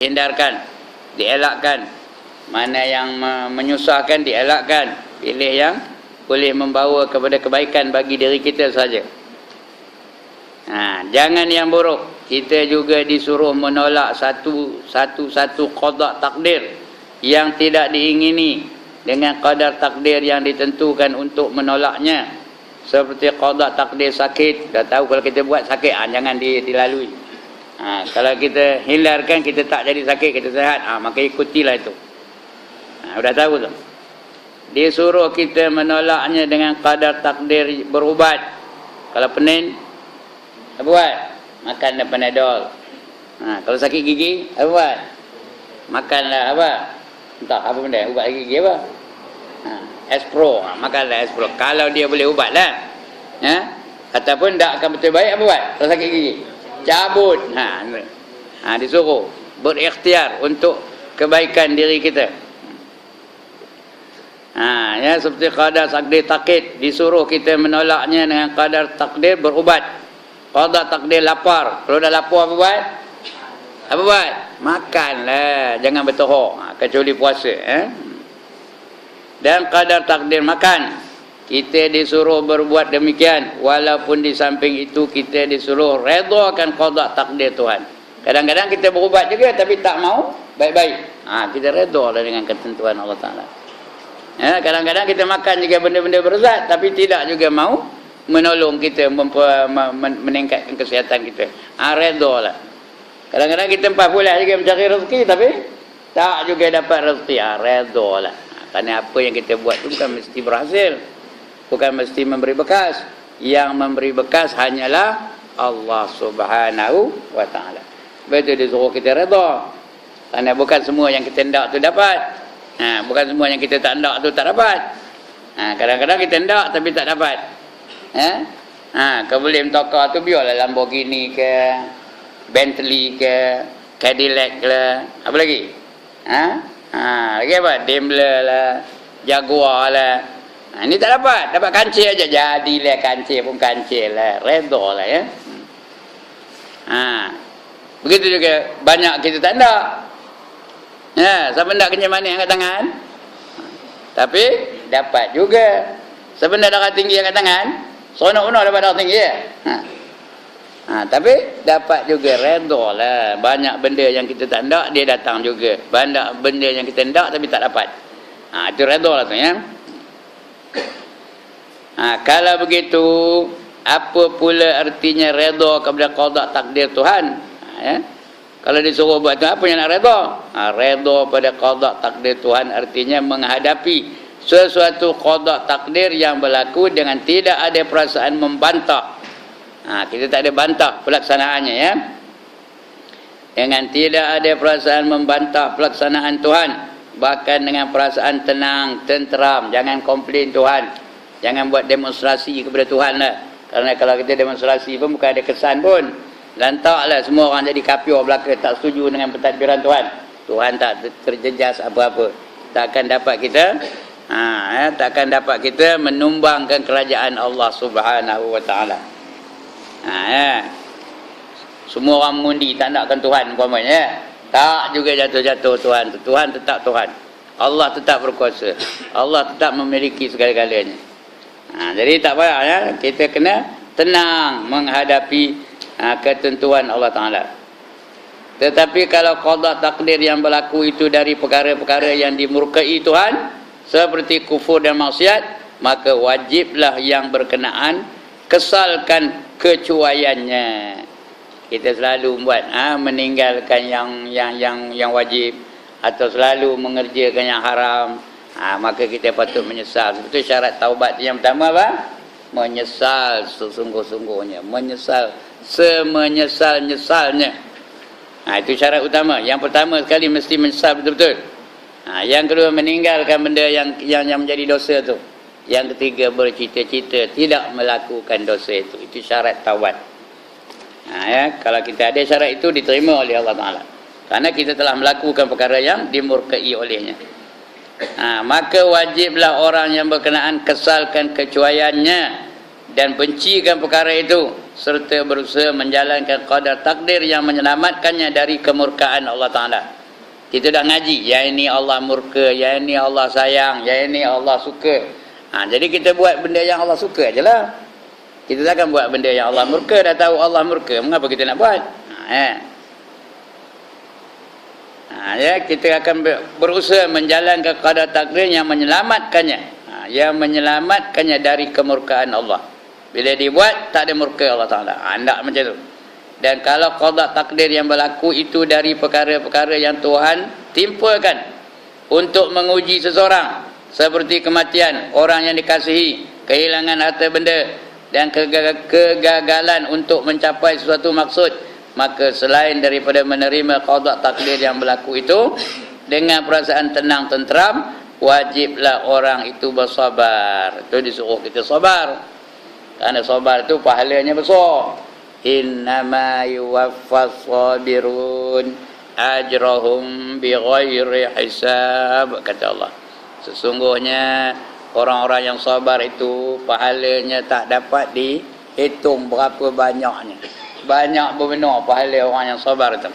hindarkan, dielakkan. Mana yang menyusahkan, dielakkan. Pilih yang boleh membawa kepada kebaikan bagi diri kita saja. Jangan yang buruk. Kita juga disuruh menolak satu qada takdir yang tidak diingini dengan qadar takdir yang ditentukan untuk menolaknya. Seperti qada takdir sakit. Dah tahu kalau kita buat sakit, jangan dilalui. Kalau kita hindarkan, kita tak jadi sakit, kita sihat, maka ikutilah itu. Sudah tahu tu. Disuruh kita menolaknya dengan qadar takdir berubat. Kalau pening, apa buat? Makan Panadol. Kalau sakit gigi, apa buat? Makanlah apa? Entah apa benda, ubat gigi apa? Espro, makanlah Espro. Kalau dia boleh ubatlah. Ataupun tak akan betul baik, apa buat? Kalau sakit gigi, cabut. Disuruh berikhtiar untuk kebaikan diri kita. Seperti qadar takdir takit, disuruh kita menolaknya dengan qadar takdir berubat. Qadar takdir lapar, kalau dah lapar apa buat? Apa buat? Makanlah, jangan bertohok, kecuali puasa. Dan qadar takdir makan, kita disuruh berbuat demikian. Walaupun di samping itu kita disuruh redakan qadar takdir Tuhan. Kadang-kadang kita berubat juga tapi tak mau baik-baik. Kita redalah dengan ketentuan Allah Ta'ala. Kadang-kadang kita makan juga benda-benda berzat tapi tidak juga mau menolong kita, meningkatkan kesihatan kita. Redalah. Kadang-kadang kita 4 bulan juga mencari rezeki tapi tak juga dapat rezeki. Redalah. Kerana apa yang kita buat itu bukan mesti berhasil, bukan mesti memberi bekas. Yang memberi bekas hanyalah Allah Subhanahu wa Ta'ala. Betul disuruh kita reda. Kerana bukan semua yang kita hendak tu dapat. Bukan semua yang kita tak hendak tu tak dapat. Kadang-kadang kita hendak tapi tak dapat. Kau boleh mentokar tu, biarlah Lamborghini ke, Bentley ke, Cadillac ke, apa lagi? Lagi apa? Daimler lah, Jaguar lah. Ini tak dapat. Dapat kancil aja. Jadilah kancil pun kancil lah. Redha lah ya. Begitu juga banyak kita tak hendak. Siapa hendak kenyang manis angkat tangan. Tapi dapat juga. Siapa hendak darah tinggi angkat tangan. Seronok-seronok dapat darah tinggi ya. Tapi dapat juga, redha lah. Banyak benda yang kita tak hendak, dia datang juga. Banyak benda yang kita hendak tapi tak dapat. Itu redha lah tu ya. Kalau begitu, apa pula artinya redha kepada qada takdir Tuhan? Kalau disuruh buat tu, apa yang nak redha? Redha pada qada takdir Tuhan artinya menghadapi sesuatu qada takdir yang berlaku dengan tidak ada perasaan membantah. Kita tak ada bantah pelaksanaannya ya. Dengan tidak ada perasaan membantah pelaksanaan Tuhan, bahkan dengan perasaan tenang, tenteram. Jangan komplain Tuhan. Jangan buat demonstrasi kepada Tuhan lah. Kerana kalau kita demonstrasi pun bukan ada kesan pun. Lantaklah semua orang jadi kapior belaka, tak setuju dengan pentadbiran Tuhan. Tuhan tak terjejas apa-apa. Takkan dapat kita takkan dapat kita menumbangkan kerajaan Allah Subhanahu wa Ta'ala. Semua orang mengundi tak nakkan Tuhan umpamanya. Tak juga jatuh-jatuh Tuhan. Tuhan tetap Tuhan. Allah tetap berkuasa. Allah tetap memiliki segala-galanya. Jadi tak payah ya. Kita kena tenang menghadapi ketentuan Allah Ta'ala. Tetapi kalau qada takdir yang berlaku itu dari perkara-perkara yang dimurkai Tuhan, seperti kufur dan maksiat, maka wajiblah yang berkenaan kesalkan kecuaiannya. Kita selalu buat meninggalkan yang wajib atau selalu mengerjakan yang haram, maka kita patut menyesal. Betul syarat taubat yang pertama apa? Menyesal sesungguh-sungguhnya, menyesal semenyesal-nyesalnya. Itu syarat utama. Yang pertama sekali mesti menyesal betul-betul. Yang kedua meninggalkan benda yang menjadi dosa tu. Yang ketiga bercita-cita tidak melakukan dosa itu. Itu syarat taubat. Kalau kita ada syarat itu, diterima oleh Allah Ta'ala. Karena kita telah melakukan perkara yang dimurkai olehnya. Maka wajiblah orang yang berkenaan kesalkan kecuaiannya dan bencikan perkara itu serta berusaha menjalankan qadar takdir yang menyelamatkannya dari kemurkaan Allah Ta'ala. Kita dah ngaji, yang ini Allah murka, yang ini Allah sayang, yang ini Allah suka. Jadi kita buat benda yang Allah suka je lah. Kita takkan buat benda yang Allah murka. Dah tahu Allah murka, mengapa kita nak buat? Ya, kita akan berusaha menjalankan qadar takdir yang menyelamatkannya, yang menyelamatkannya dari kemurkaan Allah. Bila dibuat, tak ada murka Allah Ta'ala. Tak macam tu. Dan kalau qada takdir yang berlaku itu dari perkara-perkara yang Tuhan timpakan untuk menguji seseorang, seperti kematian, orang yang dikasihi, kehilangan harta benda, dan kegagalan untuk mencapai sesuatu maksud, maka selain daripada menerima qada takdir yang berlaku itu dengan perasaan tenang tenteram, wajiblah orang itu bersabar. Itu disuruh kita sabar. Kerana sabar itu pahalanya besar. Innama yuwaffas sabirun ajrahum bighairi hisab, kata Allah. Sesungguhnya orang-orang yang sabar itu pahalanya tak dapat dihitung berapa banyaknya. Banyak benar pahala orang yang sabar itu.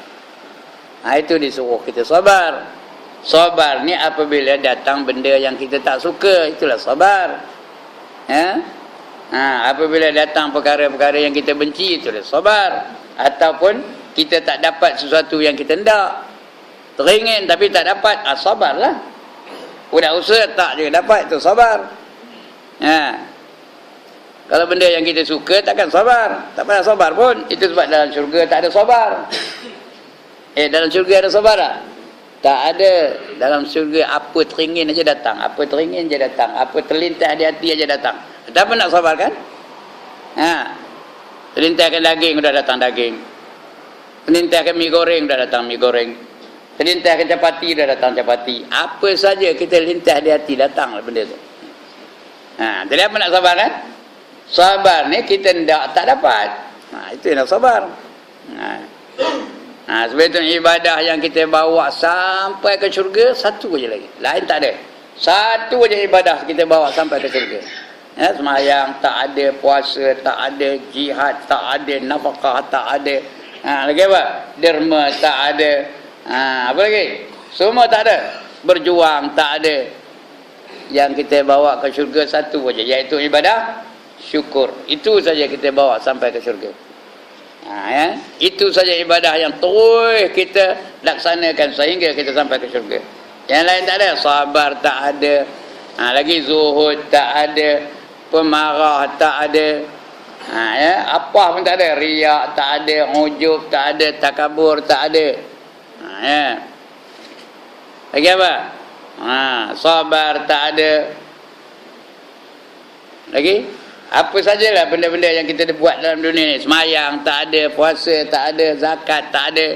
Itu disuruh kita sabar. Sabar ni apabila datang benda yang kita tak suka, itulah sabar. Apabila datang perkara-perkara yang kita benci, itulah sabar. Ataupun kita tak dapat sesuatu yang kita hendak, teringin tapi tak dapat, sabarlah. Udah usaha tak juga dapat, itu sabar. Kalau benda yang kita suka, takkan sabar. Tak pernah sabar pun. Itu sebab dalam syurga tak ada sabar. Dalam syurga ada sabar tak? Tak ada. Dalam syurga apa teringin aja datang, apa teringin aja datang, apa terlintas di hati aja datang. Tak apa nak sabar kan? Terlintaskan daging, sudah datang daging. Terlintaskan mi goreng, sudah datang mi goreng. Terlintaskan capati, sudah datang capati. Apa saja kita lintas di hati, datanglah benda tu. Jadi apa nak sabar kan? Sabar ni kita tak dapat. Itu yang nak sabar. Sebab itu ibadah yang kita bawa sampai ke syurga, satu je lagi. Lain tak ada. Satu je ibadah kita bawa sampai ke syurga. Semayang tak ada, puasa tak ada, jihad tak ada, nafkah tak ada. Lagi apa? Derma tak ada. Apa lagi? Semua tak ada. Berjuang tak ada. Yang kita bawa ke syurga satu saja, iaitu ibadah syukur. Itu saja kita bawa sampai ke syurga. Itu saja ibadah yang terus kita laksanakan sehingga kita sampai ke syurga. Yang lain tak ada. Sabar tak ada. Lagi zuhud tak ada. Pemarah tak ada. Apa pun tak ada. Riak tak ada. Ujub tak ada. Takabur tak ada. Lagi apa? Sabar tak ada. Lagi? Apa sajalah benda-benda yang kita buat dalam dunia ni. Semayang tak ada, puasa tak ada, zakat tak ada.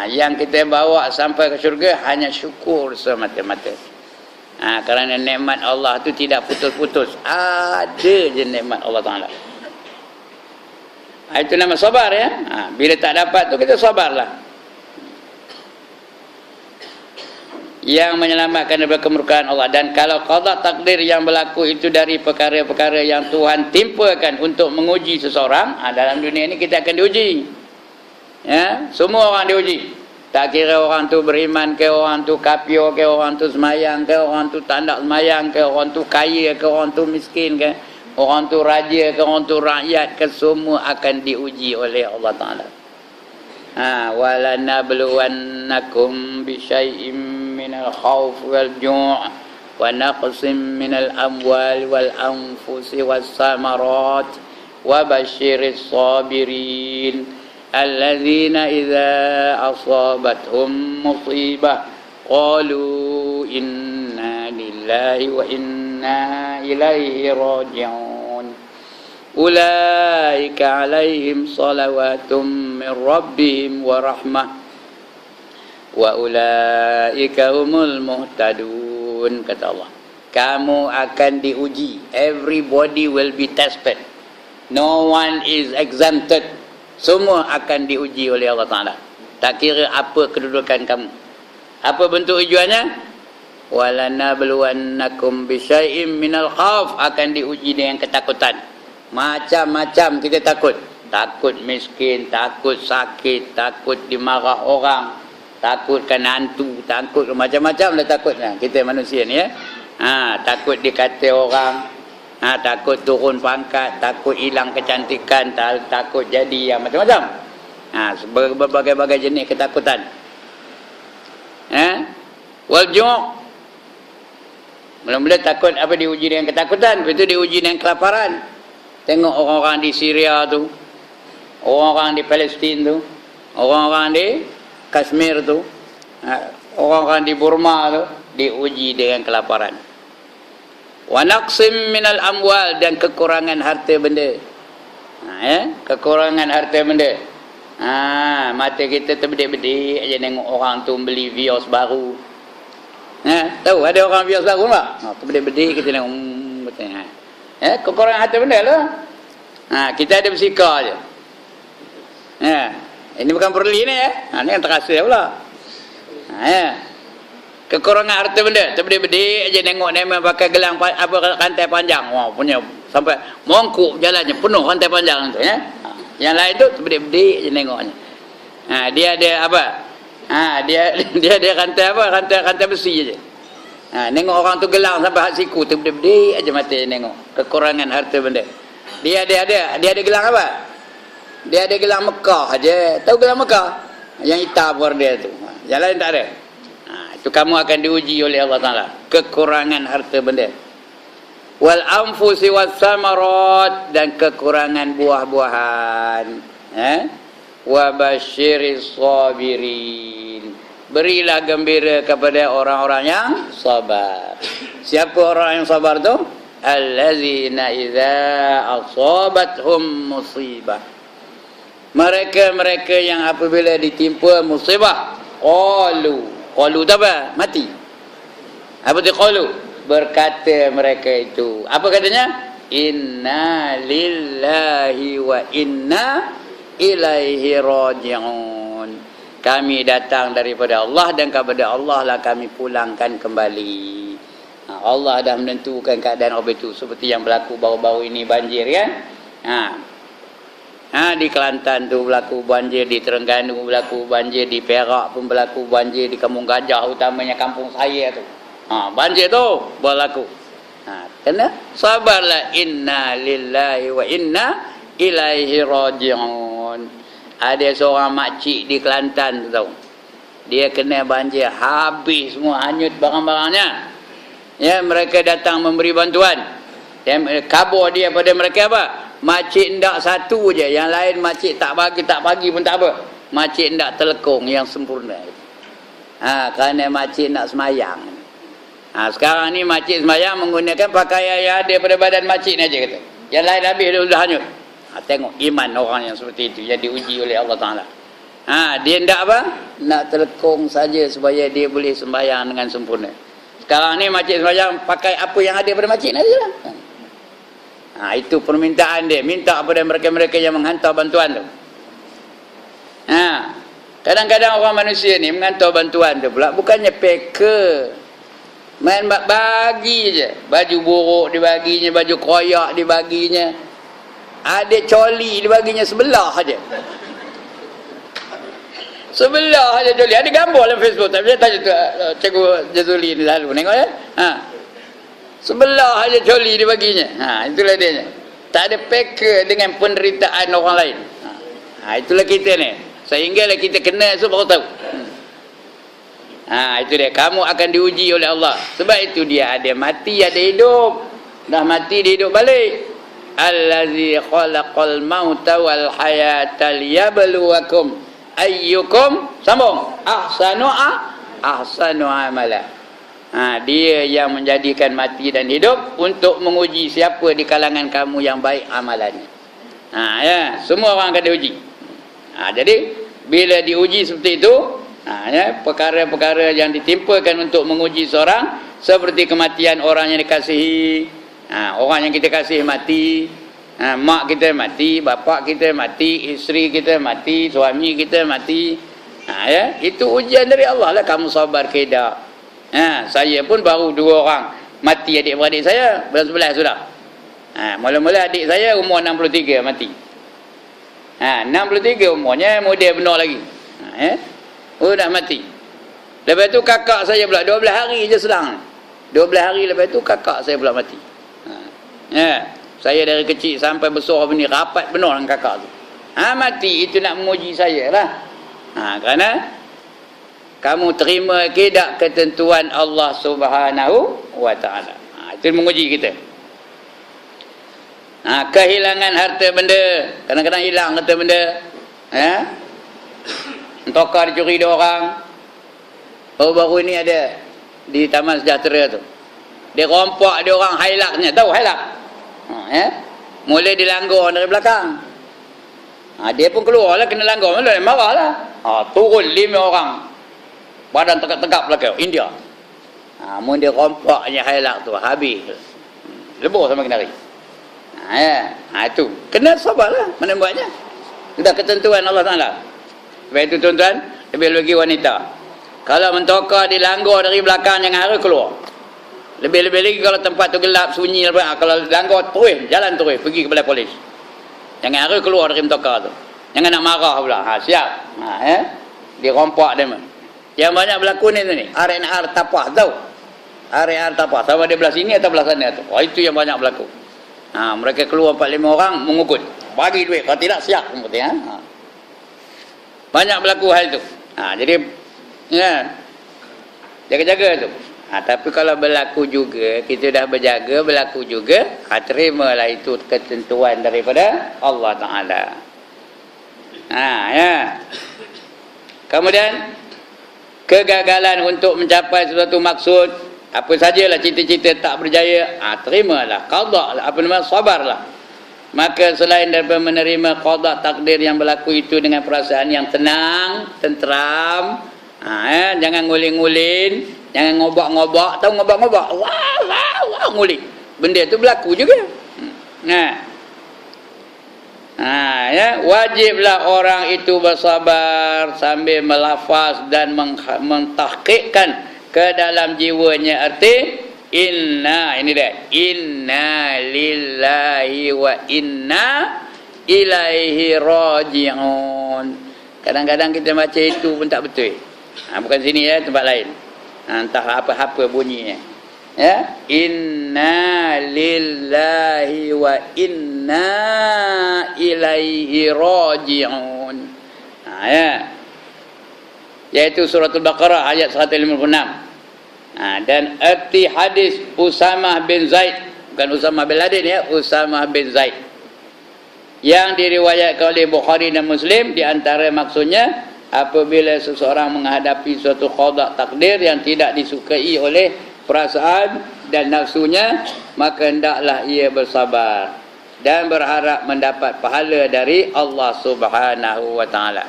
Yang kita bawa sampai ke syurga hanya syukur semata-mata. Kerana nikmat Allah tu tidak putus-putus. Ada je nikmat Allah Ta'ala. Itu nama sabar ya. Bila tak dapat tu kita sabarlah. Yang menyelamatkan daripada kemurkaan Allah. Dan kalau qada takdir yang berlaku itu dari perkara-perkara yang Tuhan timpakan untuk menguji seseorang, dalam dunia ini kita akan diuji. Semua orang diuji. Tak kira orang tu beriman ke, orang tu kafir ke, orang tu semayang ke, orang tu tak nak semayang ke, orang tu kaya ke, orang tu miskin ke, orang tu raja ke, orang tu rakyat ke, semua akan diuji oleh Allah Ta'ala. وَلَنَبْلُوَنَّكُمْ بِشَيْءٍ مِّنَ الْخَوْفِ وَالْجُوعِ وَنَقْصٍ مِّنَ الْأَمْوَالِ وَالْأَنفُسِ وَالثَّمَرَاتِ وَبَشِّرِ الصَّابِرِينَ الَّذِينَ إِذَا أَصَابَتْهُمْ مُصِيبَةٌ قَالُوا إِنَّا لِلَّهِ وَإِنَّا إِلَيْهِ رَاجِعُونَ أولئك عليهم صلوات من ربهم ورحمة وأولئك هم المهتدون. Kata Allah, kamu akan diuji. Everybody will be tested. No one is exempted. Semua akan diuji oleh Allah Ta'ala. Tak kira apa kedudukan kamu. Apa bentuk ujiannya? وَلَنَبْلُوَنَّكُمْ بِشَيْءٍ مِّنَ الْخَوْفِ, akan diuji dengan ketakutan. Macam-macam kita takut. takut miskin, takut sakit, takut dimarah orang, takut kena hantu, takut macam-macam lah takutnya kita manusia ni ya. Takut dikata orang, takut turun pangkat, takut hilang kecantikan, takut jadi macam-macam. Berbagai-bagai jenis ketakutan. Wal ju', mula-mula takut apa diuji dengan ketakutan, lepas itu diuji dengan kelaparan. Tengok orang-orang di Syria tu, orang-orang di Palestin tu, orang-orang di Kashmir tu, orang-orang di Burma tu diuji dengan kelaparan. Wa naqsim minal amwal, dan kekurangan harta benda. Kekurangan harta benda. Mata kita terbedik-bedik aja nengok orang tu beli Vios baru. Tahu ada orang Vios baru tak? Terbedik-bedik kita nengok betul. Kekurangan harta benda lah. Kita ada bersika aje. Ini bukan perli ni ya. Ni yang terasa pula. Kekurangan harta benda, terbedik-bedik aja nengok memang pakai gelang apa rantai panjang. Wah, punya sampai mongkuk jalannya penuh rantai panjang tu ya. Yang lain tu terbedik-bedik aja nengoknya. Dia ada apa? Dia ada rantai apa? Rantai besi aja. Nengok orang tu gelang sampai hak siku, terbedik-bedik aja mata nengok. Kekurangan harta benda. Dia ada gelang apa? Dia ada gelang Mekah aja. Tahu gelang Mekah? Yang hitam war dia tu. Yang lain tak ada. Itu kamu akan diuji oleh Allah Taala. Kekurangan harta benda. Wal anfusi was samarat, dan kekurangan buah-buahan. Wa basyiris sabirin, berilah gembira kepada orang-orang yang sabar. Siapa orang yang sabar tu? Allazina idza asabathum musibah, mereka yang apabila ditimpa musibah, qalu apa? Mati. Apa tu qalu? Berkata mereka itu, apa katanya? Inna lillahi wa inna ilaihi raji'un. Kami datang daripada Allah dan kepada Allah lah kami pulangkan kembali. Allah dah menentukan keadaan orang itu, seperti yang berlaku baru-baru ini banjir kan. Di Kelantan tu berlaku banjir, di Terengganu berlaku banjir, di Perak pun berlaku banjir, di Kampung Gajah utamanya kampung saya tu. Banjir tu berlaku. Kena sabarlah. Inna lillahi wa inna ilaihi raji'un. Ada seorang makcik di Kelantan tu tahu. Dia kena banjir, habis semua, hanyut barang-barangnya. Ya, mereka datang memberi bantuan. Khabar dia pada mereka apa? Makcik ndak satu je, yang lain makcik tak bagi pun tak apa. Makcik ndak telekong yang sempurna. Kerana makcik nak semayang. Sekarang ni makcik semayang menggunakan pakaian yang ada pada badan makcik ni aja kata. Yang lain habis dia sudah hanyut. Tengok iman orang yang seperti itu yang diuji oleh Allah Taala. Dia ndak apa? Nak telekong saja supaya dia boleh sembahyang dengan sempurna. Sekarang ni makcik sembahyang pakai apa yang ada pada makcik ni ajalah. Itu permintaan dia, minta kepada mereka-mereka yang menghantar bantuan tu. Kadang-kadang orang manusia ni menghantar bantuan tu pula bukannya peka. Main bagi je. Baju buruk dibaginya, baju koyak dibaginya. Ada coli dibaginya sebelah aja. Sebelah aja coli. Ada gambar dalam Facebook. Tapi saya tanya Cikgu Jazuli ni selalu tengok ya. Sebelah aja coli dibaginya. Itulah dia. Tak ada peka dengan penderitaan orang lain. Itulah kita ni. Sehinggalah kita kena baru tahu. Itu dia. Kamu akan diuji oleh Allah. Sebab itu dia ada mati, ada hidup. Dah mati, dia hidup balik. Allazi khalaqal mauta wal hayata liyabluwakum ayyukum, sambung, ahsanu amala. Dia yang menjadikan mati dan hidup untuk menguji siapa di kalangan kamu yang baik amalannya. Ya, semua orang akan diuji. Jadi bila diuji seperti itu, perkara-perkara yang ditimpakan untuk menguji seorang, seperti kematian orang yang dikasihi, orang yang kita kasih mati, mak kita mati, bapak kita mati, isteri kita mati, suami kita mati. Itu ujian dari Allah lah. Kamu sabar ke tak? Saya pun baru 2 orang mati, adik-beradik saya bulan 11 sudah. Mula-mula adik saya umur 63 mati. 63 umurnya, muda benar lagi. Oh, dah mati. Lepas tu kakak saya pula 12 hari je selang. 12 hari lepas tu kakak saya pula mati. Saya dari kecil sampai besar ni rapat benar dengan kakak tu. Mati itu nak memuji saya lah. Kerana kamu terima ke tak ketentuan Allah Subhanahu wa taala. Itu menguji kita. Kehilangan harta benda, kadang-kadang hilang harta benda. Tokar dicuri dia orang. Baru ni ada di Taman Sejahtera tu. Dia rompak dia orang hailaknya, tahu hailak? Mula dilanggar dari belakang. Dia pun keluar lah, kena langgar, dia marah lah. Turun 5 orang. Badan tegak-tegak belakang, India. Mula dia rompaknya hailak tu, habis. Lebur sama kenari. Itu kena sabarlah mana buatnya. Sudah ketentuan Allah Taala. Sebab itu tuan-tuan, lebih lagi wanita, kalau mentokar dilanggar dari belakang jangan harus keluar. Lebih-lebih lagi kalau tempat tu gelap sunyi, kalau langgar terus jalan terus pergi kepada polis. Jangan harus keluar dari mentokar tu. Jangan nak marah pula. Siap. Dirompak dia. Yang banyak berlaku ni tu ni. R&R tapah tahu. R&R tapah. Sama dia belah sini atau belah sana tu. Itu yang banyak berlaku. Mereka keluar 4-5 orang mengukut. Bagi duit. Kalau tidak siap. Banyak berlaku hal tu. Jadi jaga-jaga tu. Tapi kalau berlaku juga, kita dah berjaga, berlaku juga, terimalah itu ketentuan daripada Allah Ta'ala. Kemudian kegagalan untuk mencapai sesuatu maksud, apa sajalah cita-cita tak berjaya, terimalah, qada, sabarlah. Maka selain daripada menerima qada takdir yang berlaku itu dengan perasaan yang tenang, tenteram, jangan nguling-nguling, jangan ngobak-ngobak. Tahu ngobak-ngobak? Wah, nguling. Benda itu berlaku juga. Wajiblah orang itu bersabar sambil melafaz dan mentahqiqkan ke dalam jiwanya arti inna, ini dia, inna lillahi wa inna ilaihi raji'un. Kadang-kadang kita baca itu pun tak betul. Bukan sini ya, tempat lain. Entah apa-apa bunyinya. Inna lillahi wa inna ilaihi raji'un. Yaitu surah Al-Baqarah ayat 156. Dan erti hadis Usamah bin Zaid, bukan Usamah bin Laden ya, Usamah bin Zaid, yang diriwayatkan oleh Bukhari dan Muslim, di antara maksudnya apabila seseorang menghadapi suatu qada takdir yang tidak disukai oleh perasaan dan nafsunya, maka hendaklah ia bersabar dan berharap mendapat pahala dari Allah Subhanahu wa taala.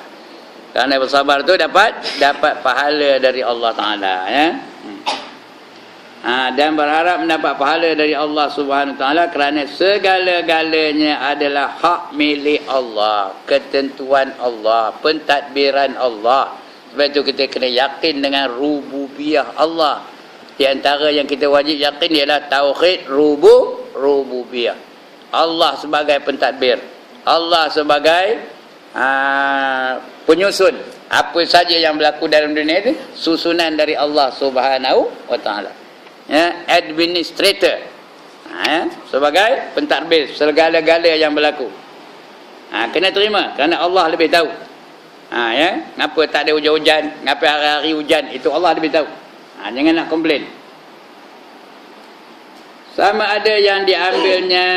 Kerana bersabar tu dapat pahala dari Allah Taala ya. Dan berharap mendapat pahala dari Allah Subhanahu wa taala kerana segala-galanya adalah hak milik Allah, ketentuan Allah, pentadbiran Allah. Sebab itu kita kena yakin dengan rububiyah Allah. Di antara yang kita wajib yakin ialah tauhid rububiyah. Allah sebagai pentadbir, Allah sebagai penyusun apa saja yang berlaku dalam dunia itu, susunan dari Allah Subhanahu wa taala. Administrator, sebagai pentadbir segala-gala yang berlaku. Kena terima kerana Allah lebih tahu. Ngapa tak ada hujan-hujan, ngapa hari-hari hujan, itu Allah lebih tahu. Jangan nak komplain. Sama ada yang diambilnya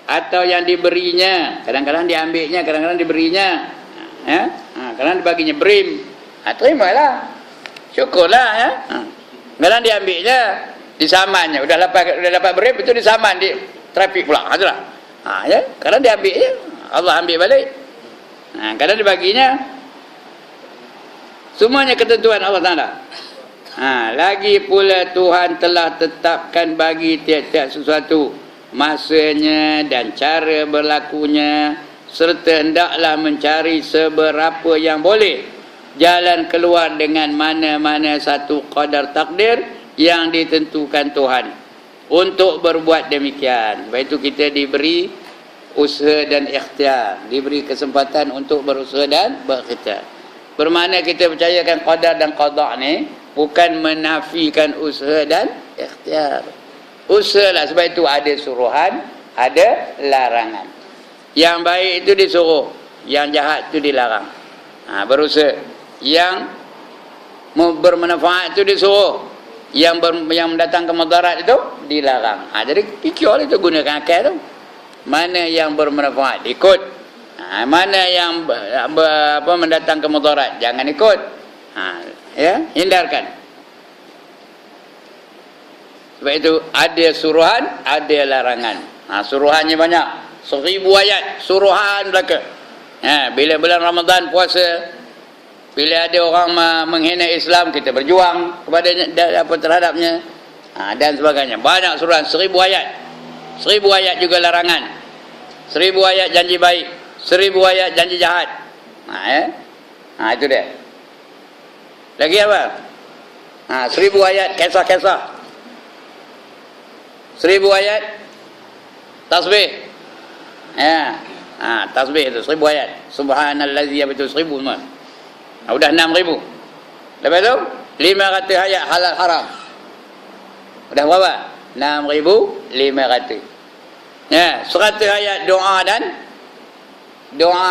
atau yang diberinya. Kadang-kadang diambilnya, kadang-kadang diberinya. Kadang dibaginya brim. Terimalah, syukurlah ya. Kadang diambilnya, disamannya. Udah dapat brim, itu disaman di trafik pula. Itulah. Ya. Kadang diambilnya, Allah ambil balik. Kadang dibaginya, semuanya ketentuan Allah Taala. Lagi pula Tuhan telah tetapkan bagi tiap-tiap sesuatu masanya dan cara berlakunya, serta hendaklah mencari seberapa yang boleh jalan keluar dengan mana-mana satu qadar takdir yang ditentukan Tuhan untuk berbuat demikian. Sebab itu kita diberi usaha dan ikhtiar, diberi kesempatan untuk berusaha dan berikhtiar. Bermakna kita percayakan qadar dan qada ni bukan menafikan usaha dan ikhtiar. Usahalah, sebab itu ada suruhan, ada larangan. Yang baik itu disuruh, yang jahat itu dilarang. Berusaha. Yang bermanfaat itu disuruh, yang mendatangkan mudarat itu dilarang. Jadi fikirlah itu, gunakan akal tu. Mana yang bermanfaat ikut, mana yang mendatangkan mudarat jangan ikut. Ya, hindarkan. Sebab itu ada suruhan, ada larangan. Suruhannya banyak. 1000 ayat suruhan belaka. Bila bulan Ramadan puasa, bila ada orang menghina Islam, kita berjuang kepada terhadapnya, dan sebagainya. Banyak suruhan, 1000 ayat. 1000 ayat juga larangan. 1000 ayat janji baik, 1000 ayat janji jahat. Itu dia. Lagi apa? 1000 ayat kisah-kisah. 1000 ayat tasbih. Tasbih itu 1000 ayat. Subhanallazi, itu 1000 semua. Sudah 6000. Lepas tu 500 ayat halal haram. Sudah berapa? 6500. 100 ayat doa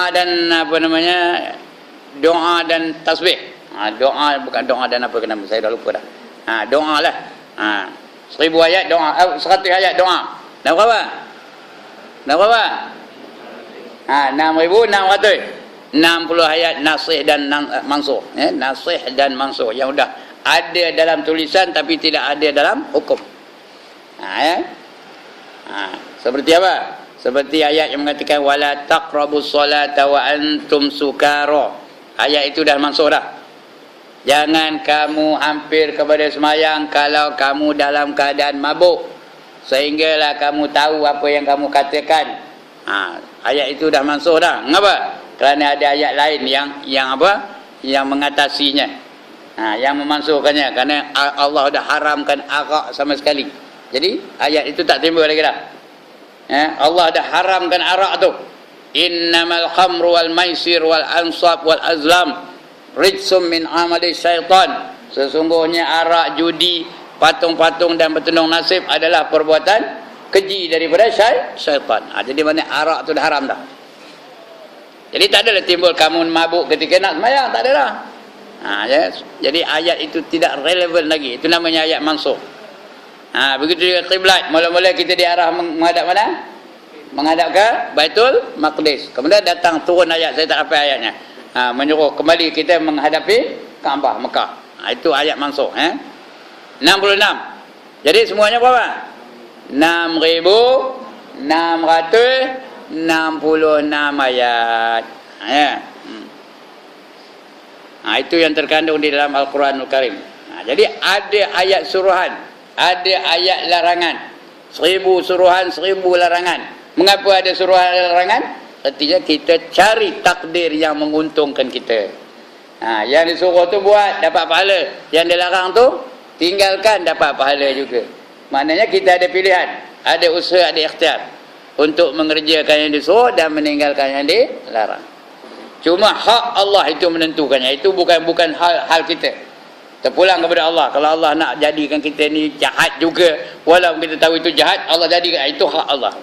dan apa namanya? Doa dan tasbih. Doa bukan doa dan apa nama, saya dah lupa dah. Doa lah. 1000 ayat doa, 100 ayat doa. Dah berapa? 6600. 60 ayat nasih dan mansuh. Nasih dan mansuh yang sudah ada dalam tulisan tapi tidak ada dalam hukum. Seperti apa? Seperti ayat yang mengatakan wala taqrabus salata wa antum sukara. Ayat itu dah mansuh dah. Jangan kamu hampir kepada semayang kalau kamu dalam keadaan mabuk, sehinggalah kamu tahu apa yang kamu katakan. Ayat itu dah mansuh dah. Mengapa? Kerana ada ayat lain yang apa? Yang mengatasinya. Yang memansuhkannya, kerana Allah dah haramkan arak sama sekali. Jadi ayat itu tak timbul lagi dah. Allah dah haramkan arak tu. Innamal khamru wal maisir wal ansab wal azlam rijsum min amali syaitan. Sesungguhnya arak, judi, patung-patung dan bertendung nasib adalah perbuatan keji daripada syaitan. Jadi mana arak tu dah haram dah. Jadi tak adalah timbul kamu mabuk ketika nak sembahyang, tak ada dah. Jadi ayat itu tidak relevan lagi. Itu namanya ayat mansuh. Begitu juga kiblat. Mula-mula kita diarah menghadap mana? Menghadap ke Baitul Maqdis. Kemudian datang turun ayat, saya tak hafal ayatnya. Menyuruh kembali kita menghadapi Kaabah Mekah. Itu ayat mansuh. 66. Jadi semuanya berapa? 6666 ayat. Itu yang terkandung di dalam Al-Quranul Karim. Jadi ada ayat suruhan, ada ayat larangan. 1000 suruhan, 1000 larangan. Mengapa ada suruhan dan larangan? Artinya kita cari takdir yang menguntungkan kita. Yang disuruh tu buat, dapat pahala. Yang dilarang tu tinggalkan, dapat pahala juga. Maknanya kita ada pilihan, ada usaha, ada ikhtiar untuk mengerjakan yang disuruh dan meninggalkan yang dilarang. Cuma hak Allah itu menentukannya. Itu bukan hal kita. Terpulang kepada Allah. Kalau Allah nak jadikan kita ni jahat juga, walaupun kita tahu itu jahat, Allah jadikan, itu hak Allah.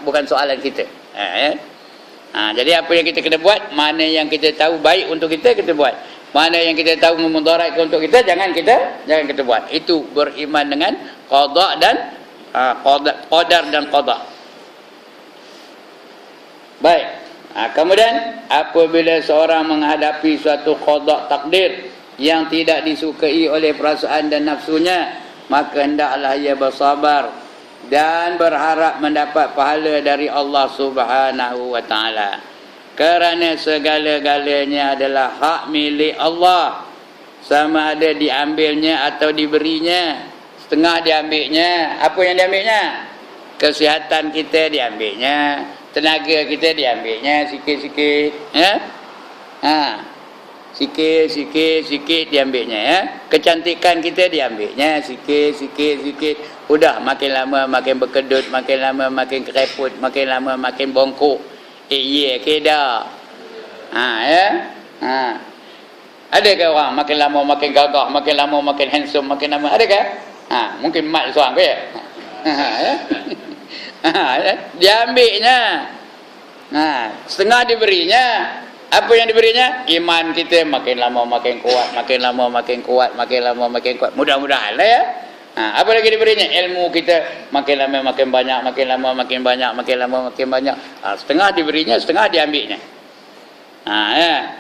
Bukan soalan kita. Jadi apa yang kita kena buat, mana yang kita tahu baik untuk kita buat. Mana yang kita tahu memudaratkan untuk kita, jangan kita buat. Itu beriman dengan qada dan qadar dan qada. Baik. Kemudian apabila seorang menghadapi suatu qada takdir yang tidak disukai oleh perasaan dan nafsunya, maka hendaklah ia bersabar dan berharap mendapat pahala dari Allah Subhanahu wa taala. Kerana segala-galanya adalah hak milik Allah. Sama ada diambilnya atau diberinya. Setengah diambilnya. Apa yang diambilnya? Kesihatan kita diambilnya, tenaga kita diambilnya sikit-sikit. Sikit diambilnya ya. Kecantikan kita diambilnya sikit. Udah makin lama makin berkedut, makin lama makin kereput, makin lama makin bongkok. Ke dah. Ya. Ada ke orang makin lama makin gagah, makin lama makin handsome, makin lama ada ke? Mungkin mat seorang ke ya. Diambilnya. Setengah diberinya. Apa yang diberinya? Iman kita makin lama makin kuat, makin lama makin kuat, makin lama makin kuat. Mudah-mudahan lah ya. Apa lagi diberinya? Ilmu kita makin lama makin banyak, makin lama makin banyak, makin lama makin banyak. Setengah diberinya, setengah diambilnya. Ya.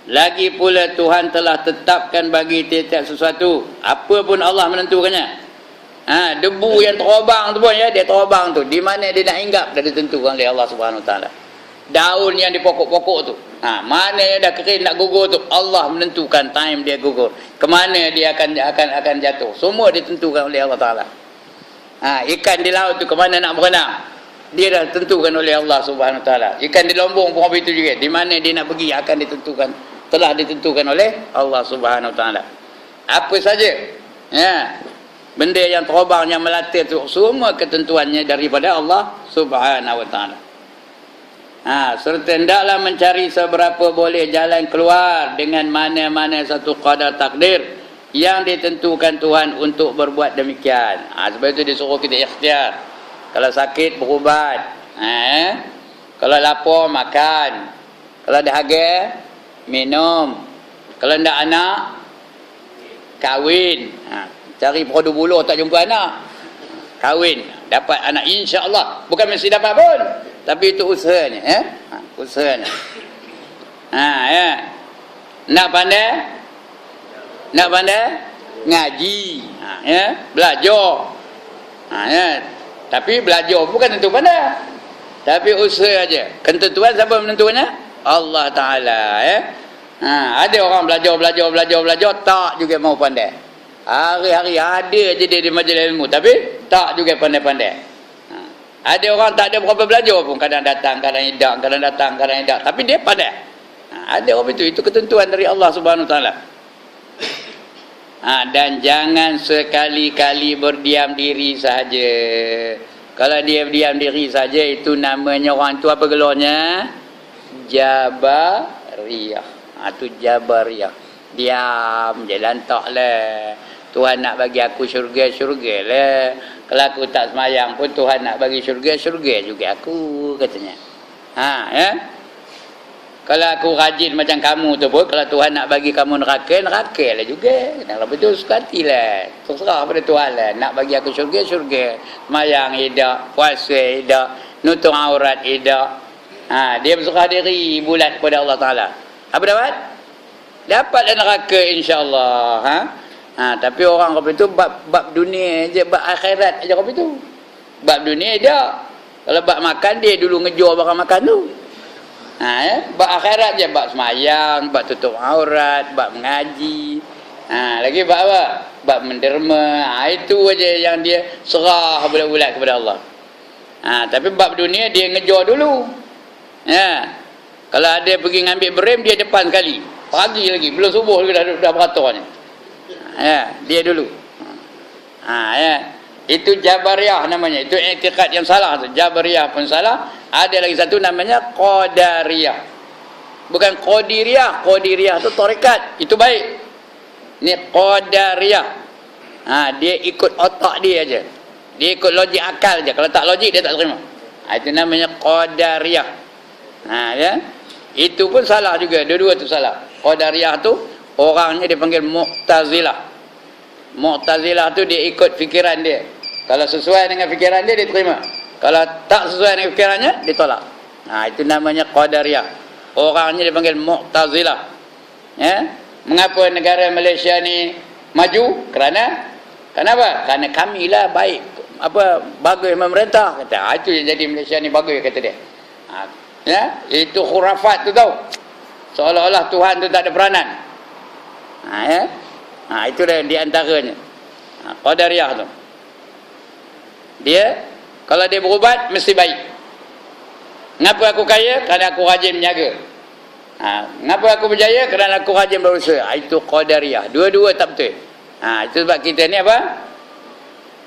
Lagi pula Tuhan telah tetapkan bagi tiap sesuatu, apa pun Allah menentukannya. Debu yang terobang tu pun ya, dia terobang tu, di mana dia nak hinggap dah ditentukan oleh Allah Subhanahu Wa Taala. Daun yang di pokok-pokok tu, mana yang dah kering nak gugur tu, Allah menentukan time dia gugur, kemana dia akan jatuh, semua ditentukan oleh Allah Taala. Ikan di laut tu kemana nak berenang, dia dah tentukan oleh Allah Subhanahu Wa Taala. Ikan di lombong pun begitu juga, di mana dia nak pergi akan ditentukan, telah ditentukan oleh Allah Subhanahu Wa Taala. Apa saja benda yang terobang, yang melatih tu, semua ketentuannya daripada Allah Subhanahu Wa Taala. Serta hendaklah mencari seberapa boleh jalan keluar dengan mana-mana satu qadar takdir yang ditentukan Tuhan untuk berbuat demikian. Sebab itu disuruh kita ikhtiar. Kalau sakit berubat, kalau lapar makan, kalau dahaga minum, kalau ndak anak kahwin. Cari produk buluh tak jumpa anak, kahwin, dapat anak insya-Allah. Bukan mesti dapat pun, tapi itu usahanya, usahanya. Nak pandai ngaji, belajar. Tapi belajar bukan tentu pandai, tapi usaha aja. Ketentuan siapa menentukannya? Allah Taala. Ada orang belajar tak juga mau pandai. Hari-hari ada je dia di majlis ilmu, tapi tak juga pandai-pandai. Ada orang tak ada berapa belajar pun, kadang datang, kadang tidak, kadang datang, kadang tidak, tapi dia pandai. Ada orang itu ketentuan dari Allah Subhanahu Wa Taala. Dan jangan sekali-kali berdiam diri saja. Kalau dia berdiam diri saja, itu namanya orang tu apa gelarnya? Jabariyah. Itu Jabariyah. Diam je, lantak lah. Tuhan nak bagi aku syurga lah. Kalau aku tak semayang pun Tuhan nak bagi syurga juga aku, katanya. Kalau aku rajin macam kamu tu pun, kalau Tuhan nak bagi kamu neraka lah juga. Kalau betul suka hati lah, terserah pada Tuhan lah. Nak bagi aku syurga, semayang tidak, puasa tidak, nutup aurat tidak. Dia berserah diri bulat kepada Allah Ta'ala. Apa dapat? Dapatlah neraka insya-Allah. Tapi orang kau itu bab dunia je, bab akhirat aja kau itu. Bab dunia dia. Kalau bab makan, dia dulu ngejual barang makan tu. Bab akhirat je, bab semayang, bab tutup aurat, bab mengaji. Lagi bab apa? Bab menderma. Itu aja yang dia serah bulat-bulat kepada Allah. Tapi bab dunia dia ngejual dulu. Kalau ada pergi ngambil berem, dia depan sekali. Pagi lagi, belum subuh lagi dah beraturnya. Dia dulu. Itu Jabariyah namanya. Itu i'tiqad yang salah tu. Jabariyah pun salah. Ada lagi satu namanya Qadariyah. Bukan Qadiriyah. Qadiriyah tu tarekat. Itu baik. Ni Qadariyah. Dia ikut otak dia aja. Dia ikut logik akal aja. Kalau tak logik dia tak terima. Itu namanya Qadariyah. Ya. Itu pun salah juga. Dua-dua tu salah. Qadariyah tu orangnya dipanggil Mu'tazilah. Mu'tazilah tu dia ikut fikiran dia. Kalau sesuai dengan fikiran dia, dia terima. Kalau tak sesuai dengan fikirannya, dia tolak. Itu namanya Qadariyah. Orangnya dipanggil Mu'tazilah. Mengapa negara Malaysia ni maju? Kenapa? Kerana kamilah baik, bagus memerintah. Kata, itu yang jadi Malaysia ni bagus, kata dia. Itu khurafat tu tahu. Seolah-olah Tuhan tu tak ada peranan. Itu dah di antaranya. Qadariyah tu. Dia kalau dia berubat mesti baik. Kenapa aku kaya? Kerana aku rajin menjaga. Ngapa aku berjaya? Kerana aku rajin berusaha. Itu qadariyah. Dua-dua tak betul. Itu sebab kita ni apa?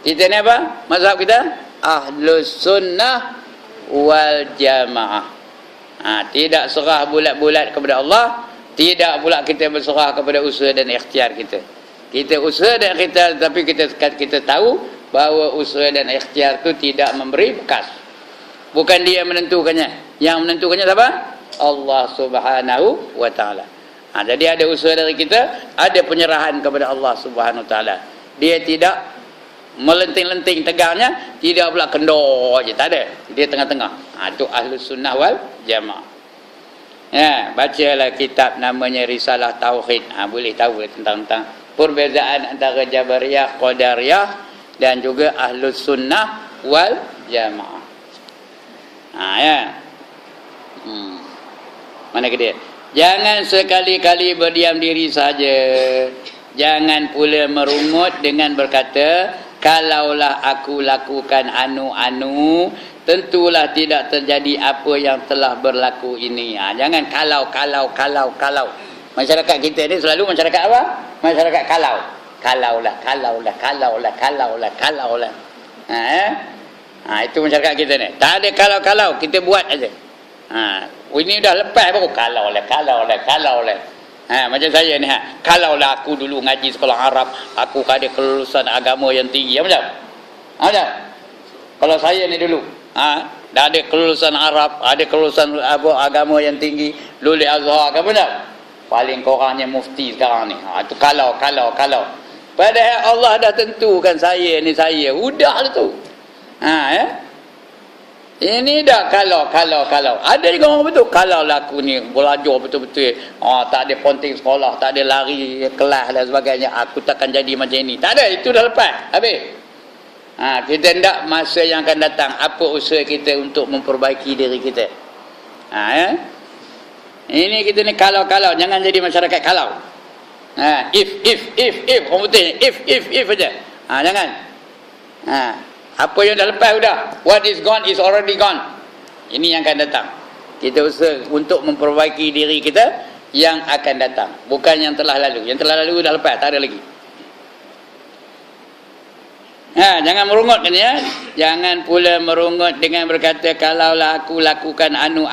Kita ni apa? Mazhab kita Ahlus Sunnah wal Jamaah. Tidak serah bulat-bulat kepada Allah, tidak pula kita berserah kepada usaha dan ikhtiar kita. Kita usaha dan ikhtiar, tapi kita tahu bahawa usaha dan ikhtiar itu tidak memberi bekas. Bukan dia menentukannya. Yang menentukannya siapa? Allah Subhanahu wa taala. Jadi ada usaha dari kita, ada penyerahan kepada Allah Subhanahu wa taala. Dia tidak melenting-lenting tegangnya, tidak pula kendor je, tak ada. Dia tengah-tengah. Itu Ahlus Sunnah wal Jamaah. Bacalah kitab namanya Risalah Tauhid. Boleh tahu tentang perbezaan antara Jabariyah, Qadariyah dan juga Ahlus Sunnah wal Jamaah. Mana ke dia? Jangan sekali-kali berdiam diri saja. Jangan pula merungut dengan berkata, kalaulah aku lakukan anu-anu, tentulah tidak terjadi apa yang telah berlaku ini. Jangan kalau. Masyarakat kita ni selalu masyarakat apa? Masyarakat kalau. Kalaulah. Itu masyarakat kita ni. Tak ada kalau-kalau, kita buat aja. Ini dah lepas baru kalaulah. Macam saya ni, kalaulah aku dulu ngaji sekolah Arab, aku ada kelulusan agama yang tinggi. Macam? Kalau saya ni dulu, dah ada kelulusan Arab, ada kelulusan agama yang tinggi, lulus Azhar, apa tak? Paling korangnya mufti sekarang ni. Itu kalau. Padahal Allah dah tentukan saya ni saya. Udah tu. Ini dah kalau. Ada juga orang betul. Kalau laku ni belajar betul-betul. Tak ada ponting sekolah, tak ada lari kelas dan sebagainya. Aku takkan jadi macam ini. Tak ada, itu dah lepas. Habis. Kita hendak masa yang akan datang, apa usaha kita untuk memperbaiki diri kita. Ini kita ni kalau. Jangan jadi masyarakat kalau. If. Orang betul. If aja. Jangan. Apa yang dah lepas sudah. What is gone is already gone. Ini yang akan datang. Kita usaha untuk memperbaiki diri kita yang akan datang. Bukan yang telah lalu. Yang telah lalu dah lepas. Tak ada lagi. Jangan merungut kan ya. Jangan pula merungut dengan berkata, kalaulah aku lakukan anu,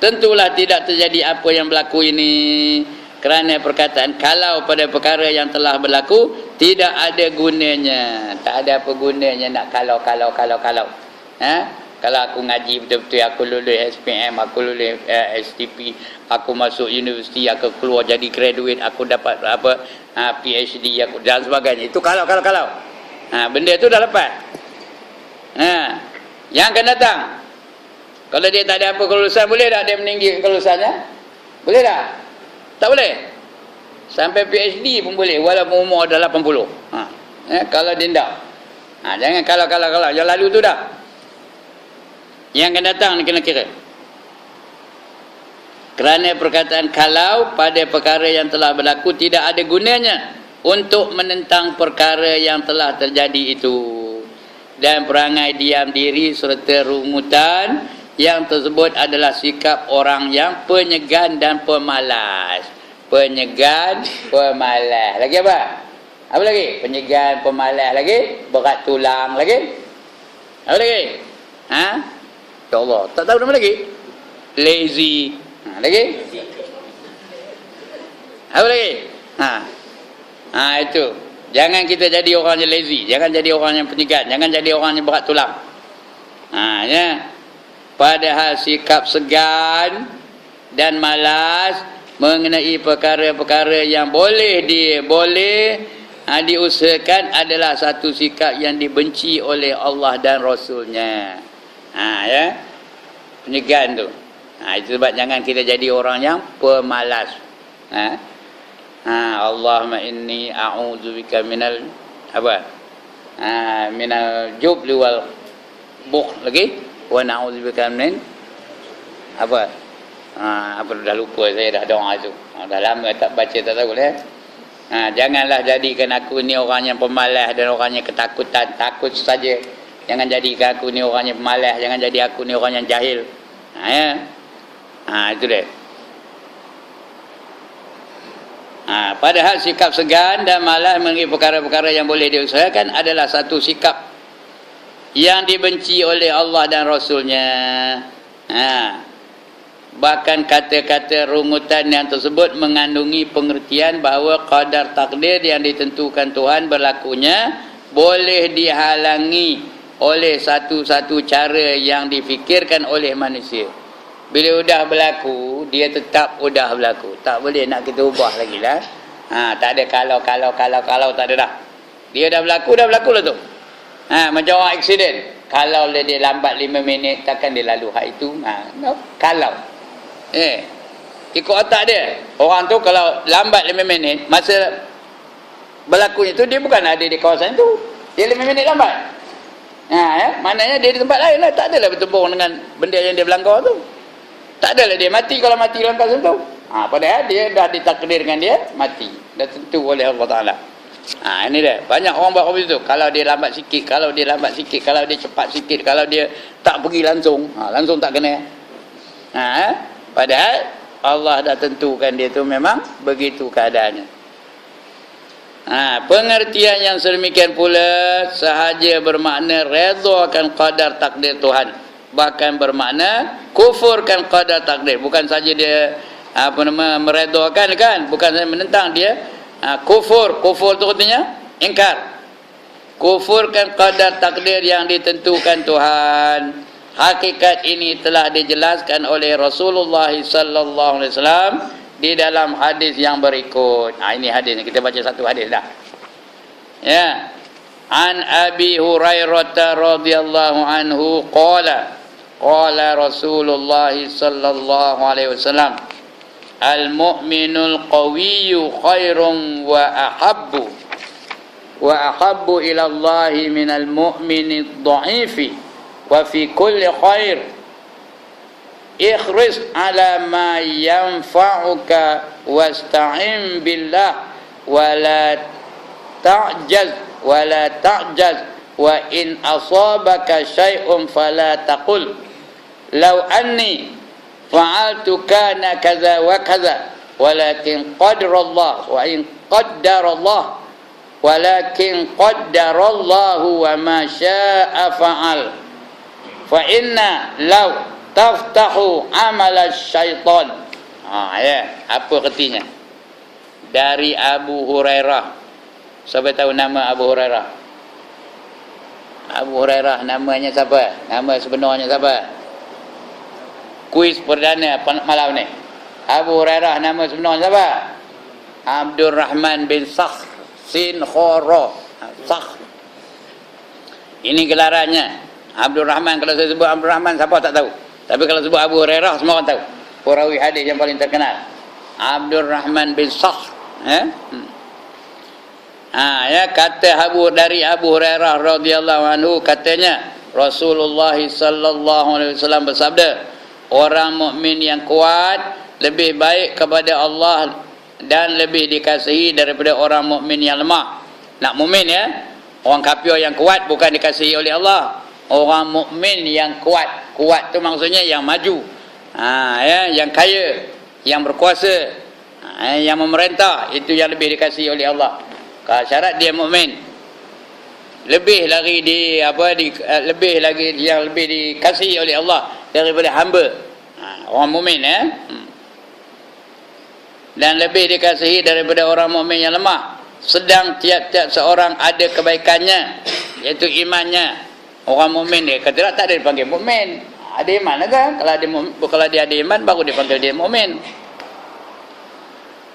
tentulah tidak terjadi apa yang berlaku ini. Kerana perkataan kalau pada perkara yang telah berlaku tidak ada gunanya. Tak ada apa gunanya nak kalau. Kalau aku ngaji betul-betul, aku lulus SPM, aku lulus STP, aku masuk universiti, aku keluar jadi graduate, aku dapat PhD, aku dan sebagainya. Itu kalau. Benda tu dah lepas. Yang akan datang, kalau dia tak ada apa kelulusan, boleh tak dia meninggikan kelulusannya? Boleh tak? Tak boleh. Sampai PhD pun boleh, walaupun umur dah 80. Kalau dia tak. Jangan kalau. Yang lalu tu dah. Yang akan datang ni kena kira. Kerana perkataan kalau pada perkara yang telah berlaku tidak ada gunanya untuk menentang perkara yang telah terjadi itu. Dan perangai diam diri serta rungutan yang tersebut adalah sikap orang yang penyegan dan pemalas. Penyegan, pemalas. Lagi apa? Apa lagi? Penyegan, pemalas lagi. Berat tulang lagi. Apa lagi? Ya Allah, tak tahu nama lagi. Lazy. Lagi? Apa lagi? Itu. Jangan kita jadi orang yang lazy. Jangan jadi orang yang penyegan. Jangan jadi orang yang berat tulang. Ya. Padahal sikap segan dan malas mengenai perkara-perkara yang boleh diusahakan adalah satu sikap yang dibenci oleh Allah dan Rasulnya. Ya. Penyegan tu. Itu sebab jangan kita jadi orang yang pemalas. Allahumma inni a'udzubika minal minal jubli wal bukhl lagi wa na'udzubika min apa dah lupa saya dah doa tu. Dah lama tak baca, tak tahu lah. Janganlah jadikan aku ni orang yang pemalas dan orang yang ketakutan, takut saja. Jangan jadikan aku ni orang yang pemalas, jangan jadi aku ni orang yang jahil. Itu dia. Padahal sikap segan dan malas mengenai perkara-perkara yang boleh diusahakan adalah satu sikap yang dibenci oleh Allah dan Rasulnya. Bahkan kata-kata rungutan yang tersebut mengandungi pengertian bahawa qadar takdir yang ditentukan Tuhan berlakunya boleh dihalangi oleh satu-satu cara yang difikirkan oleh manusia. Bila sudah berlaku, dia tetap sudah berlaku. Tak boleh nak kita ubah lagi lah. Tak ada kalau tak ada dah. Dia dah berlaku lah tu. Macam orang aksiden. Kalau dia lambat 5 minit, takkan dia lalu hak itu. Kalau. Ikut otak dia. Orang tu kalau lambat 5 minit, masa berlakunya tu, dia bukan ada di kawasan tu. Dia 5 minit lambat. Maknanya dia di tempat lain lah. Tak adalah bertembung dengan benda yang dia berlanggar tu. Tak adalah dia mati kalau mati dalam kawasan tu. Padahal dia dah ditakdirkan dia mati. Dah tentu oleh Allah Ta'ala. Ini dia. Banyak orang buat begitu. Kalau dia lambat sikit, kalau dia cepat sikit, kalau dia tak pergi langsung, langsung tak kena. Padahal Allah dah tentukan dia tu memang begitu keadaannya. Pengertian yang sedemikian pula sahaja bermakna redha akan qadar takdir Tuhan, bahkan bermakna kufurkan qadar takdir. Bukan saja dia meredakan kan, bukan saja menentang, dia kufur tu artinya ingkar. Kufurkan qadar takdir yang ditentukan Tuhan. Hakikat ini telah dijelaskan oleh Rasulullah sallallahu alaihi wasallam di dalam hadis yang berikut. Ini hadisnya, kita baca satu hadis dah. Ya. An Abi Hurairah radhiyallahu anhu qala Rasulullah sallallahu alaihi wasallam al-mu'minul qawiyyu khairun wa ahabbu ila Allah minal mu'minid dha'ifi wa fi kulli khair ikhris ala ma yanfa'uka wasta'in billah wa la ta'jaz wa in asabaka syai'un fala taqul law anni fa'altu kana kaza wa kaza walakin qadarallah wa in qaddarallah walakin qaddarallahu wa ma syaa fa'al fa inna law taftahu amala syaitan. Apa artinya? Dari Abu Hurairah. Siapa tahu nama Abu Hurairah? Abu Hurairah namanya siapa? Nama sebenarnya siapa? Kuis perdana malam ni. Abu Hurairah nama sebenarnya siapa? Abdul Rahman bin Sakh Sin Khoro. Sakh. Ini gelarannya. Abdul Rahman, kalau saya sebut Abdul Rahman siapa tak tahu. Tapi kalau sebut Abu Hurairah semua orang tahu. Perawi hadis yang paling terkenal. Abdul Rahman bin Sakh. Kata dari Abu Hurairah radhiyallahu anhu, katanya Rasulullah sallallahu alaihi wasallam bersabda, orang mukmin yang kuat lebih baik kepada Allah dan lebih dikasihi daripada orang mukmin yang lemah. Nak mukmin ya, orang kafir yang kuat bukan dikasihi oleh Allah. Orang mukmin yang kuat, kuat tu maksudnya yang maju, yang kaya, yang berkuasa, yang memerintah, itu yang lebih dikasihi oleh Allah. Kalau syarat dia mukmin, lebih lagi lebih lagi yang lebih dikasihi oleh Allah daripada hamba. Orang mukmin dan lebih dikasihi daripada orang mukmin yang lemah. Sedang tiap-tiap seorang ada kebaikannya, iaitu imannya. Orang mukmin dia kata tak ada dipanggil mukmin. Ada iman kan? Kalau dia ada iman baru dipanggil dia mukmin.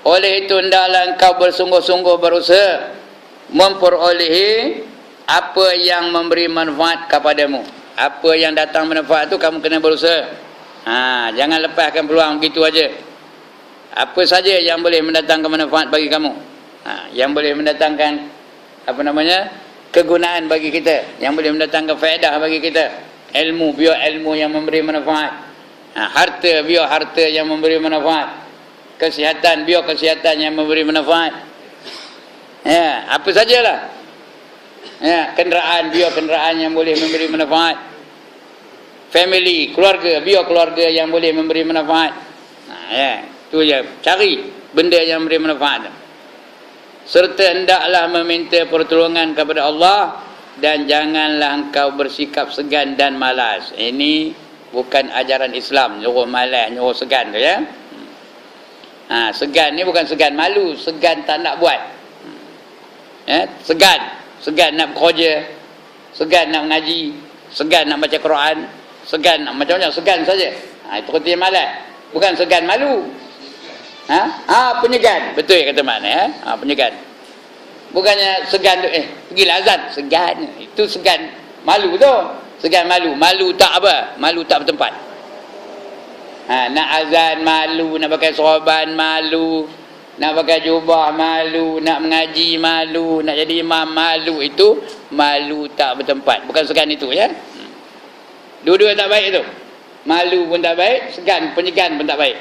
Oleh itu hendaklah engkau bersungguh-sungguh berusaha memperolehi apa yang memberi manfaat kepadamu. Apa yang datang manfaat tu kamu kena berusaha. Jangan lepaskan peluang begitu aja. Apa saja yang boleh mendatangkan manfaat bagi kamu, yang boleh mendatangkan kegunaan bagi kita, yang boleh mendatangkan faedah bagi kita. Ilmu, biar ilmu yang memberi manfaat. Harta, biar harta yang memberi manfaat. Kesihatan, biar kesihatan yang memberi manfaat. Apa sajalah. Kenderaan, biar kenderaan yang boleh memberi manfaat. Family, keluarga, biar keluarga yang boleh memberi manfaat. Tu je, cari benda yang memberi manfaat. serta hendaklah meminta pertolongan kepada Allah, dan janganlah engkau bersikap segan dan malas. Ini bukan ajaran Islam, nyuruh malas, nyuruh segan tu ya. Segan ni bukan segan malu, segan tak nak buat. Segan nak bekerja, segan nak mengaji, segan nak baca Quran, segan nak macam-macam, segan saja. Itu kata malas, bukan segan malu. Penyegan, betul kata mana penyegan. Bukannya segan tu pergilah azan, segan. Itu segan malu tu. Segan malu, malu tak apa? Malu tak bertempat. Nak azan malu, nak pakai sorban malu, nak pakai jubah malu, nak mengaji malu, nak jadi imam malu. Itu malu tak bertempat. Bukan segan itu ya. Dua-dua tak baik itu. Malu pun tak baik, segan, penyegan pun tak baik.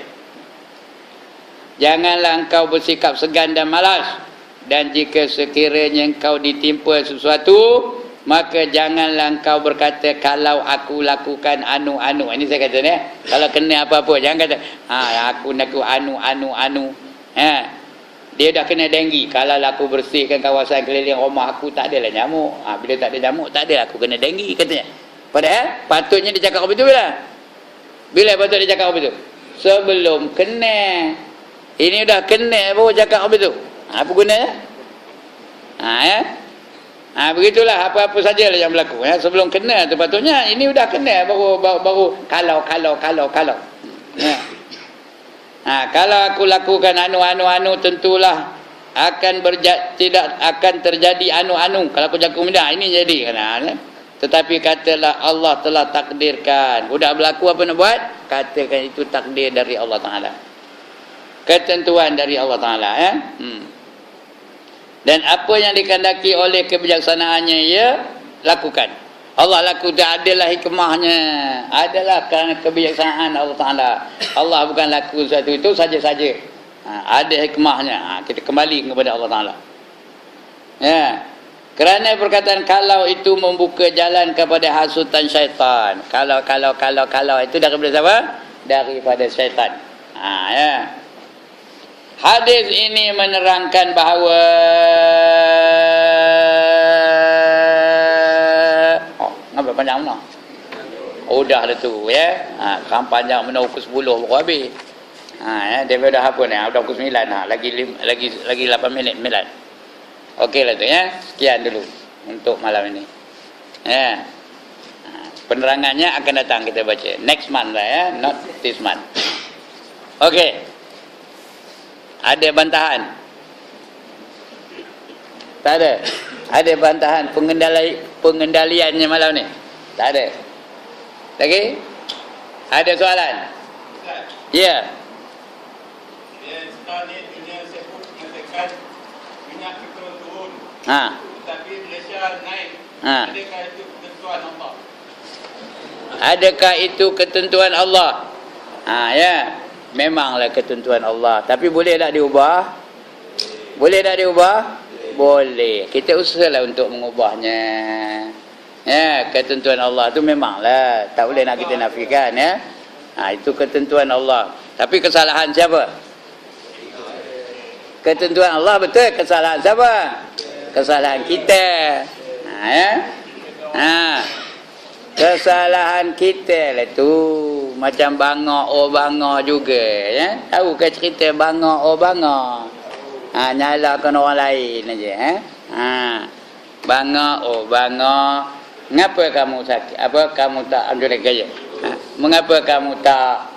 Janganlah engkau bersikap segan dan malas. Dan jika sekiranya engkau ditimpa sesuatu, maka janganlah engkau berkata, kalau aku lakukan anu-anu. Ini saya kata ni, kalau kena apa-apa, jangan kata aku anu. Dia dah kena denggi. Kalau aku bersihkan kawasan keliling rumah aku, tak adalah nyamuk. Bila tak ada nyamuk, tak ada aku kena denggi katanya. Padahal patutnya dia cakap begitu bila patut dia cakap begitu? Sebelum kena. Ini dah kena baru cakap begitu. Apa gunanya? Begitulah apa-apa sajalah yang berlaku sebelum kena tu patutnya. Ini dah kena baru kalau. Kalau aku lakukan anu tentulah tidak akan terjadi anu. Kalau aku jaga benda ini jadi tetapi katalah Allah telah takdirkan. Sudah berlaku apa nak buat? Katakan itu takdir dari Allah Taala. Ketentuan dari Allah Taala Dan apa yang dikehendaki oleh kebijaksanaannya ia lakukan. Allah laku, tak adalah hikmahnya, adalah kerana kebijaksanaan Allah Taala. Allah bukan laku sesuatu itu saja-saja. Ada hikmahnya. Kita kembali kepada Allah Taala. Kerana perkataan kalau itu membuka jalan kepada hasutan syaitan. Kalau itu daripada siapa? Daripada syaitan. Hadis ini menerangkan bahawa ngapa panjang mana? Dah dah tu ya. Kan panjang mana pukul 10 baru habis. Dia dah apa ni? Dah pukul 9 lagi 8 minit 9. Okeylah tu ya. Sekian dulu untuk malam ini. Penerangannya akan datang kita baca next month lah ya, not this month. Okey. Ada bantahan? Tak ada. Ada bantahan pengendaliannya malam ni? Tak ada. Lagi? Ada soalan? Ya. Sekarang ni dunia sebut mengatakan minyak petrol turun. Tapi Malaysia naik. Adakah itu ketentuan Allah? Adakah itu ketentuan Allah? Ya. Memanglah ketentuan Allah. Tapi boleh tak diubah? Boleh tak diubah? Boleh. Kita usahalah untuk mengubahnya. Ya, ketentuan Allah tu memanglah tak boleh nak kita nafikan ya. Itu ketentuan Allah. Tapi kesalahan siapa? Ketentuan Allah betul, kesalahan siapa? Kesalahan kita. Kesalahan kita lah tu. Macam bangga juga ya. Tahu ke cerita bangga? Nyalakan orang lain aja bangga. Mengapa kamu sakit? Apa kamu tak ambil gaya? Mengapa kamu tak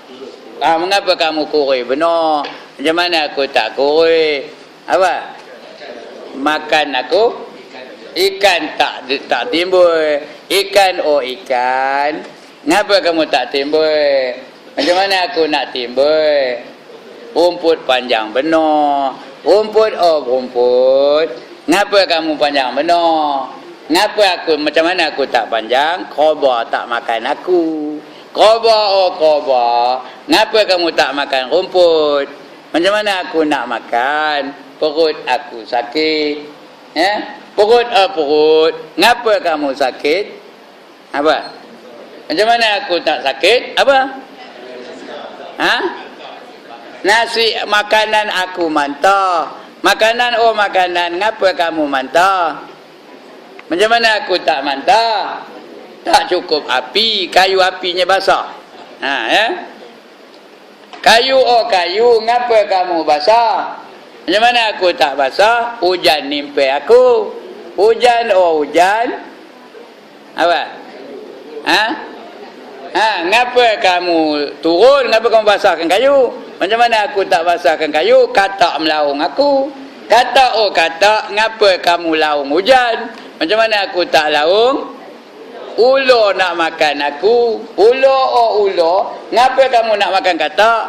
mengapa kamu kurus? Benar. Macam mana aku tak kurus? Apa? Makan aku ikan tak timbul. Ikan. Ngapa kamu tak timbul? Macam mana aku nak timbul? Rumput panjang benar. Rumput. Ngapa kamu panjang benar? Ngapa aku, macam mana aku tak panjang? Kobra tak makan aku. Kobra. Ngapa kamu tak makan rumput? Macam mana aku nak makan? Perut aku sakit. Perut. Ngapa kamu sakit? Apa? Macam mana aku tak sakit? Apa? Nasi makanan aku mantap. Makanan, oh makanan, ngapa kamu mantah? Macam mana aku tak mantah? Tak cukup api, kayu apinya basah. Ya? Kayu, oh kayu, ngapa kamu basah? Macam mana aku tak basah? Hujan nimpe aku. Hujan, oh hujan. Apa? Ngapa kamu turun? Ngapa kamu basahkan kayu? Macam mana aku tak basahkan kayu? Katak melaung aku. Katak, oh katak, ngapa kamu laung hujan? Macam mana aku tak laung? Ulo nak makan aku. Ulo, oh ulo, ngapa kamu nak makan katak?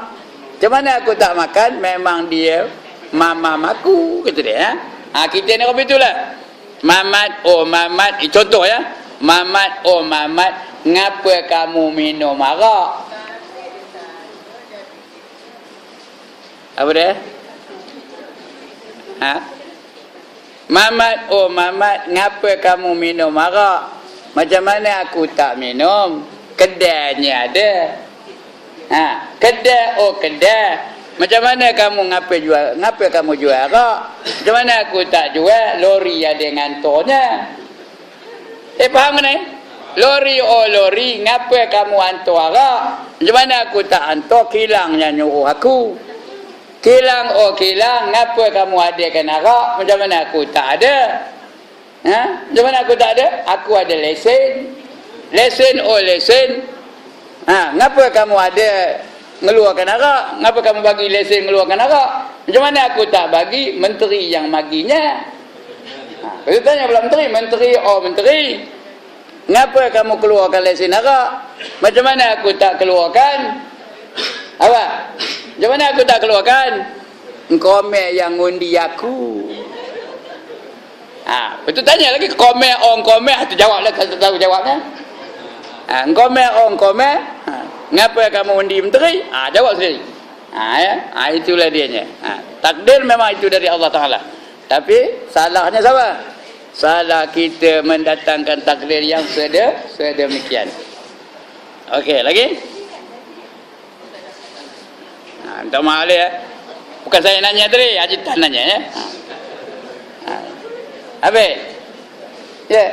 Macam mana aku tak makan? Memang dia mamam aku, kata dia. Kita ni apa itulah. Mamat, oh mamat, contoh ya. Mamat, oh mamat, ngapa kamu minum arak? Apa dia? Mamat, oh mamat, ngapa kamu minum arak? Macam mana aku tak minum? Kedainya ada. Kedai, oh kedai. Macam mana kamu ngapa kamu jual arak? Macam mana aku tak jual? Lori ada ngantornya. Faham ni? Lori, oh lori, ngapa kamu hantar arak? Macam mana aku tak hantar? Kilangnya nyuruh aku. Kilang, oh kilang, ngapa kamu adakan arak? Macam mana aku tak ada? Macam mana aku tak ada? Aku ada lesen. Lesen, oh lesen. Ngapa kamu ada ngeluarkan arak? Ngapa kamu bagi lesen ngeluarkan arak? Macam mana aku tak bagi? Menteri yang maginya. Saya tanya pula menteri. Menteri, oh menteri, ngapa kamu keluarkan lesen arak? Macam mana aku tak keluarkan? Apa? Macam mana aku tak keluarkan? Komen yang ngundi aku. Betul tanya lagi. Komen, orang komen, tu jawablah kalau tahu jawabnya. Komen, orang komen, ngapa kamu undi menteri? Jawab sendiri. Itulah dianya. Takdir memang itu dari Allah Ta'ala. Tapi salahnya siapa? Salah kita mendatangkan takdir yang sedemikian. Okey, lagi? Minta maaf ya. Bukan saya nanya tadi, Haji Tan nanya ya. Habis? Ya.